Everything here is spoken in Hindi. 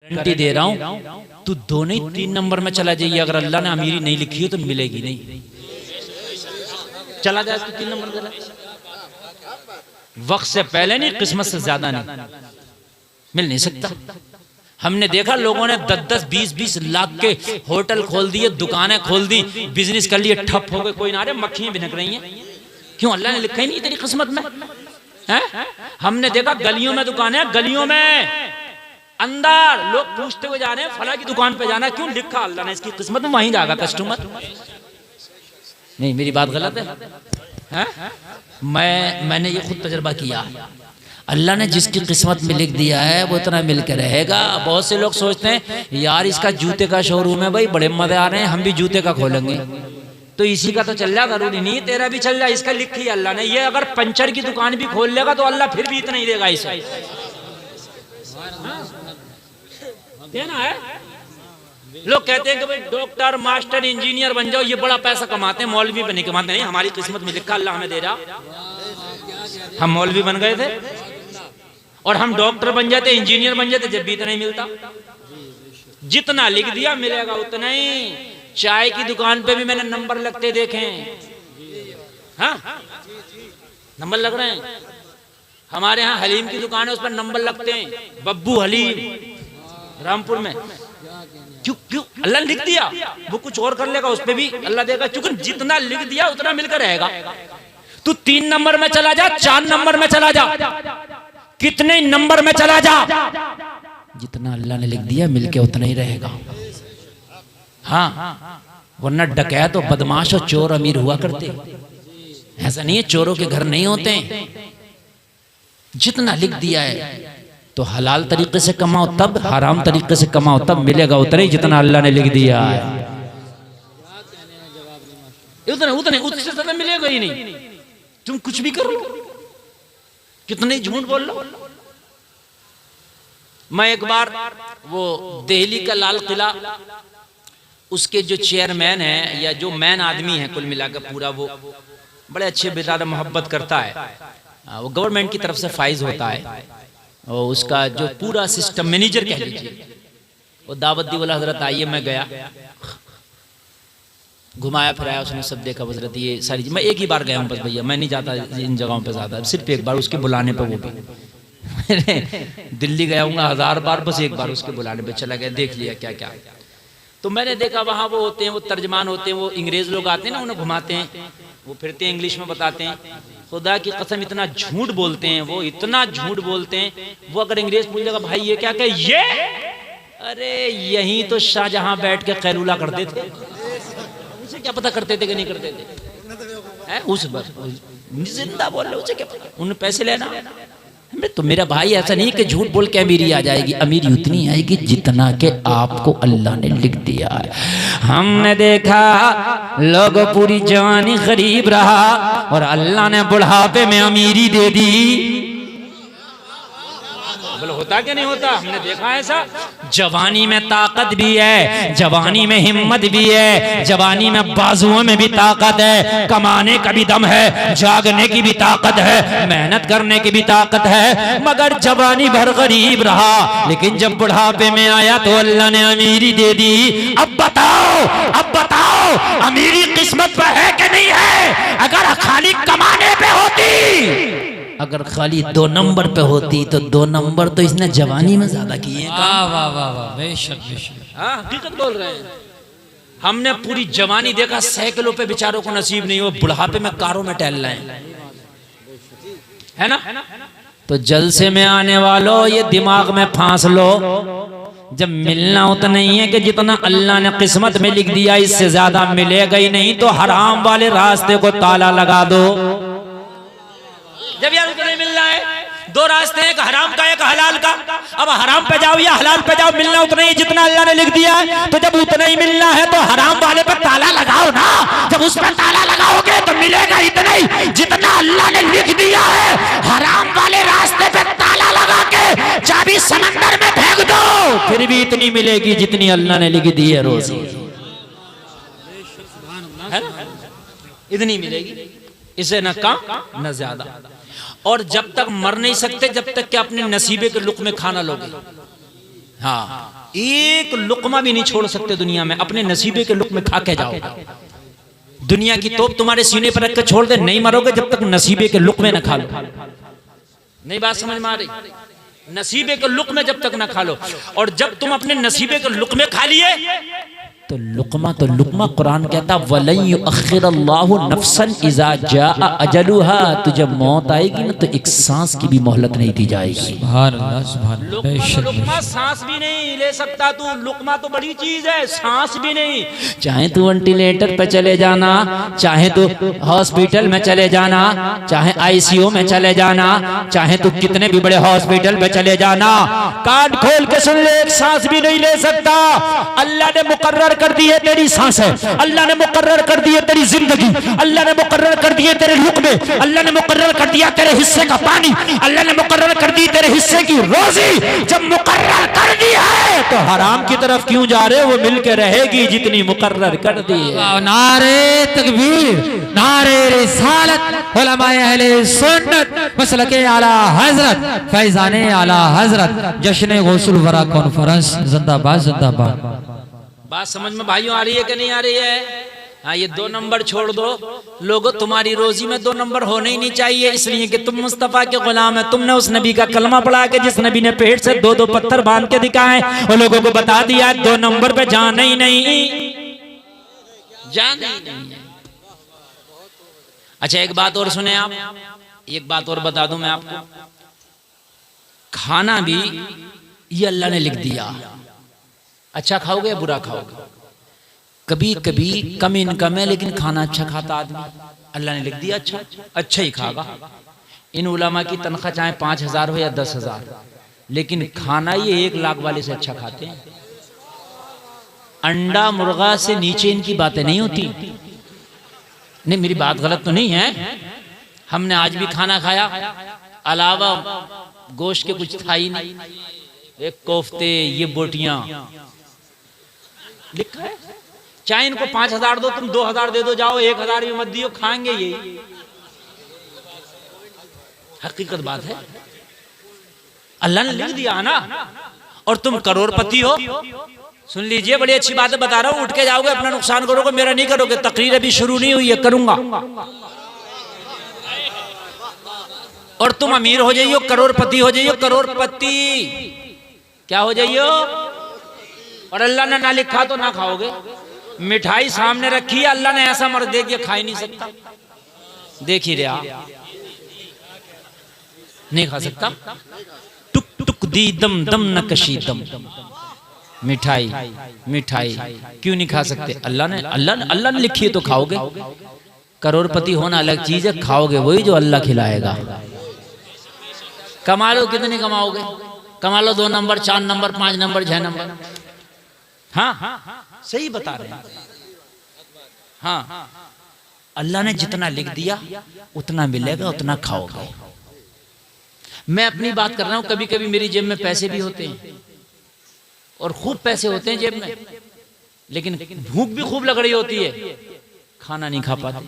गारंटी दे रहा हूं, तू 2 नहीं 3 नंबर में चला जाइए, अगर अल्लाह ने अमीरी नहीं लिखी हो तो मिलेगी नहीं। चला जाए तो 3 नंबर में, वक्त से पहले नहीं, किस्मत से ज्यादा नहीं, मिल नहीं सकता। हमने देखा लोगों ने 10-10, 20-20 लाख के होटल खोल दिए, दुकानें खोल दी, बिजनेस कर लिए, ठप हो गए, कोई ना रहे, मक्खियां भिनक रही हैं। क्यों? अल्लाह ने लिखा ही नहीं तेरी किस्मत में है? हमने देखा गलियों में दुकानें, गलियों में अंदर लोग पूछते हुए जा रहे हैं फला की दुकान पे जाना, क्यों? लिखा अल्लाह ने इसकी किस्मत में, वहीं जाएगा कस्टमर। नहीं, मेरी बात गलत है? मैंने ये खुद तजर्बा किया। अल्लाह ने जिसकी किस्मत में लिख दिया है वो इतना मिल के रहेगा। बहुत से लोग सोचते हैं यार इसका जूते का शोरूम है, भाई बड़े मजे आ रहे हैं, हम भी जूते का खोलेंगे, तो इसी का तो चल रहा, जरूरी नहीं तेरा भी चल रहा, इसका लिखी है अल्लाह ने। ये अगर पंचर की दुकान भी खोल लेगा तो अल्लाह फिर भी इतना ही देगा इसे, देना है। लोग कहते हैं कि भाई डॉक्टर, मास्टर, इंजीनियर बन जाओ, ये बड़ा पैसा कमाते हैं, मौलवी बने कमाते नहीं। हमारी किस्मत में लिखा, अल्लाह हमें दे रहा। हम मौलवी बन गए थे और हम डॉक्टर बन जाते, इंजीनियर बन जाते, जब भी इतना ही मिलता। जितना लिख दिया मिलेगा उतना ही। चाय की दुकान पे भी मैंने नंबर लगते देखे हैं। हाँ, नंबर लग रहे हैं। हमारे यहाँ हलीम की दुकान है, उस पर नंबर लगते हैं, बब्बू हलीम, रामपुर में। क्यों? क्यों? अल्लाह लिख दिया, वो कुछ और कर लेगा, उस पर भी अल्लाह देगा, क्योंकि जितना लिख दिया उतना मिलकर रहेगा। तू 3 नंबर में चला जा, 4 नंबर में चला जा, कितने नंबर में चला जा, जितना अल्लाह ने लिख दिया मिलके उतना ही रहेगा। हाँ, वरना डकैत और बदमाश और चोर अमीर हुआ करते, ऐसा नहीं है चोरों के घर नहीं होते। जितना लिख दिया है तो हलाल तरीके से कमाओ तब, हराम तरीके से कमाओ तब मिलेगा उतना ही जितना अल्लाह ने लिख दिया है। उतने उससे ज्यादा मिलेगा ही नहीं। तुम कुछ भी कर लो, कितने झूठ बोल लो। मैं एक बार वो दिल्ली का लाल किला, उसके जो चेयरमैन है या जो मैन आदमी है कुल मिलाकर पूरा, वो बड़े अच्छे बेचारा मोहब्बत करता है, वो गवर्नमेंट की तरफ से फाइज होता है, और उसका जो पूरा सिस्टम मैनेजर कह लीजिए, वो दावत दी वाला हजरत आइए, मैं गया, घुमाया फिराया, उसने सब देखा, हजरत ये सारी चीज। मैं एक ही बार गया हूँ बस भैया, मैं नहीं जाता इन जगहों पे ज्यादा, सिर्फ एक बार उसके बुलाने पे, वो भी दिल्ली गया हूँ 1000 बार, बस एक बार उसके बुलाने पे चला गया, देख लिया क्या क्या। तो मैंने देखा वहाँ वो होते हैं, वो तर्जमान होते हैं, वो अंग्रेज लोग आते हैं ना, उन्हें घुमाते हैं, वो फिरते हैं, इंग्लिश में बताते हैं। खुदा की कसम इतना झूठ बोलते हैं वो, इतना झूठ बोलते हैं वो। अगर अंग्रेज पूछ लेगा भाई ये क्या कहे, ये अरे यहीं तो शाहजहां बैठ के कैलूला करते थे, उसे क्या पता करते थे कि नहीं करते थे, उस बस जिंदा बोल रहे, उसे क्या पता, उन्हें पैसे लेना। तो मेरा भाई ऐसा नहीं कि झूठ बोल के अमीरी आ जाएगी, अमीरी उतनी आएगी जितना के आपको अल्लाह ने लिख दिया है। हमने देखा लोग पूरी जवानी गरीब रहा और अल्लाह ने बुढ़ापे में अमीरी दे दी। बोलो होता क्या नहीं होता? हमने देखा ऐसा। जवानी में ताकत भी है, जवानी में हिम्मत भी है, जवानी में बाजुओं में भी ताकत है, कमाने का भी दम है, जागने की भी ताकत है, मेहनत करने की भी ताकत है, मगर जवानी भर गरीब रहा। लेकिन जब बुढ़ापे में आया तो अल्लाह ने अमीरी दे दी। अब बताओ अमीरी किस्मत पर है कि नहीं है? अगर खाली कमाने पे होती, अगर खाली 2 नंबर पे होती तो 2 नंबर तो इसने जवानी में ज्यादा किए। वाह वाह वाह वाह, बेशक बेशक, हाँ हकीकत बोल रहे हैं। हमने पूरी जवानी देखा, साइकिलों पे बेचारों को नसीब नहीं हो, बुढ़ापे में कारों में टहल रहे हैं, है ना। तो जलसे में आने वालों ये दिमाग में फांस लो, जब मिलना उतना ही है कि जितना अल्लाह ने किस्मत में लिख दिया, इससे ज्यादा मिलेगा ही नहीं। तो हराम वाले रास्ते को ताला लगा दो। जब यार नहीं मिल रहा है, 2 रास्ते हैं, एक हराम का एक हलाल का। अब हराम पे जाओ या हलाल पे जाओ, मिलना उतना ही जितना अल्लाह ने लिख दिया है। तो जब उतना ही मिलना है तो हराम वाले पर ताला लगाओ ना। जब उस पर ताला लगाओगे तो मिलेगा इतना ही जितना अल्लाह ने लिख दिया है। हराम वाले रास्ते पे ताला लगा के चाबी समंदर में फेंक दो, फिर भी इतनी मिलेगी जितनी अल्लाह ने लिख दी है रोजी, इतनी मिलेगी, इसे न कम न ज्यादा। और जब तक मर नहीं सकते जब तक कि अपने नसीबे के लुक़्मे खाना लोगे। हाँ, एक लुकमा भी नहीं छोड़ सकते दुनिया में, अपने नसीबे के लुकमे खा के जाओ। दुनिया की तोप तुम्हारे सीने पर रख के छोड़ दे, नहीं मरोगे जब तक नसीबे के लुकमे न खा लो। नहीं बात समझ में आ रही? नसीबे के लुकमे जब तक न खा लो, और जब तुम अपने नसीबे के लुकमे खा लिए तो लुकमा कुरान कहता वलन युअख्खिरुल्लाहु नफ्सन इज़ा जाअ अजलुहा, तुझे मौत आएगी ना तो एक सांस की भी मोहलत नहीं दी जाएगी। सुभान अल्लाह, सुभान अल्लाह। लुकमा सांस भी नहीं ले सकता तू, लुकमा तो बड़ी चीज है, सांस भी नहीं। चाहे तू वेंटिलेटर पे चले जाना, चाहे तू हॉस्पिटल में चले जाना, चाहे आईसीयू में चले जाना, चाहे तू कितने भी बड़े हॉस्पिटल में चले जाना, कान खोल के सुन ले, एक सांस भी नहीं ले सकता। अल्लाह ने मुकर्रर कर दी है तेरी सांसें, अल्लाह ने मुकर्रर कर दी है तेरी जिंदगी, अल्लाह ने मुकर्रर कर दिए तेरे लुक्मे, अल्लाह ने मुकर्रर कर दिया तेरे हिस्से का पानी, अल्लाह ने मुकर्रर कर दी तेरे हिस्से की रोजी। जब मुकर्रर कर दी है तो हराम की तरफ क्यों जा रहे हो? वो मिलके रहेगी जितनी मुकर्रर कर दी है। नारे तकबीर, नारे रिसालत, उलमाए अहले सुन्नत, मसलके आला हजरत, फैजाने आला हजरत, जश्न गौसुल वरा कॉन्फ्रेंस, जिंदाबाद जिंदाबाद। बात समझ में भाइयों आ रही है कि नहीं आ रही है? हाँ, ये 2 नंबर छोड़ दो लोगों, तुम्हारी रोजी में 2 नंबर होने ही नहीं चाहिए, इसलिए कि तुम मुस्तफा के गुलाम है। तुमने उस नबी का कलमा पढ़ा के, जिस नबी ने पेट से 2-2 पत्थर बांध के दिखाए, और लोगों को बता दिया 2 नंबर पे जाना ही नहीं, जाना ही नहीं है। अच्छा, एक बात और सुने आप, एक बात और बता दूं मैं आपको, खाना भी ये अल्लाह ने लिख दिया, अच्छा खाओगे या बुरा खाओगे। कभी कभी कम इनकम है लेकिन खाना अच्छा खाता आदमी, अल्लाह ने लिख दिया अच्छा ही खागा। इन उलमा की तनख्वाह चाहे 5,000 हो या 10,000, लेकिन खाना ये 1 लाख वाले से अच्छा खाते हैं। अंडा मुर्गा से नीचे इनकी बातें नहीं होती। नहीं, मेरी बात गलत तो नहीं है? हमने आज भी खाना खाया, अलावा गोश्त के कुछ था ही नहीं, एक कोफ्ते, ये बोटियां लिखा है। चाहे इनको 5,000 दो, तुम 2,000 दे दो, जाओ 1,000 भी मत दियो, खाएंगे यही। हकीकत बात है, अल्लाह ने लिख दिया ना। और तुम करोड़पति हो, सुन लीजिए, बड़ी अच्छी बात है बता रहा हूं, उठ के जाओगे अपना नुकसान करोगे, मेरा नहीं करोगे। तकरीर अभी शुरू नहीं हुई है, करूंगा। और तुम अमीर हो जाइयो, करोड़पति हो जाइयो, करोड़पति क्या हो जाइयो, और अल्लाह ने ना लिखा तो ना खाओगे। मिठाई सामने रखी है, अल्लाह ने ऐसा मर्द दे दिया, खा ही नहीं सकता। देख ही रहा, नहीं खा सकता। टुक टुक दी दम दम न कशी दम, मिठाई मिठाई क्यों नहीं खा सकते? अल्लाह ने लिखी है तो खाओगे। करोड़पति होना अलग चीज है, खाओगे वही जो अल्लाह खिलाएगा। कमा लो, कितने कमाओगे? कमा लो 2 नंबर, 4 नंबर, 5 नंबर, 6 नंबर। हाँ, सही बता रहे हैं। हाँ, अल्लाह ने जितना लिख दिया उतना मिलेगा, उतना खाओगे। मैं अपनी बात कर रहा हूं, कभी कभी मेरी जेब में पैसे भी होते हैं और खूब पैसे होते हैं जेब में, लेकिन भूख भी खूब लग रही होती है, खाना नहीं खा पाते।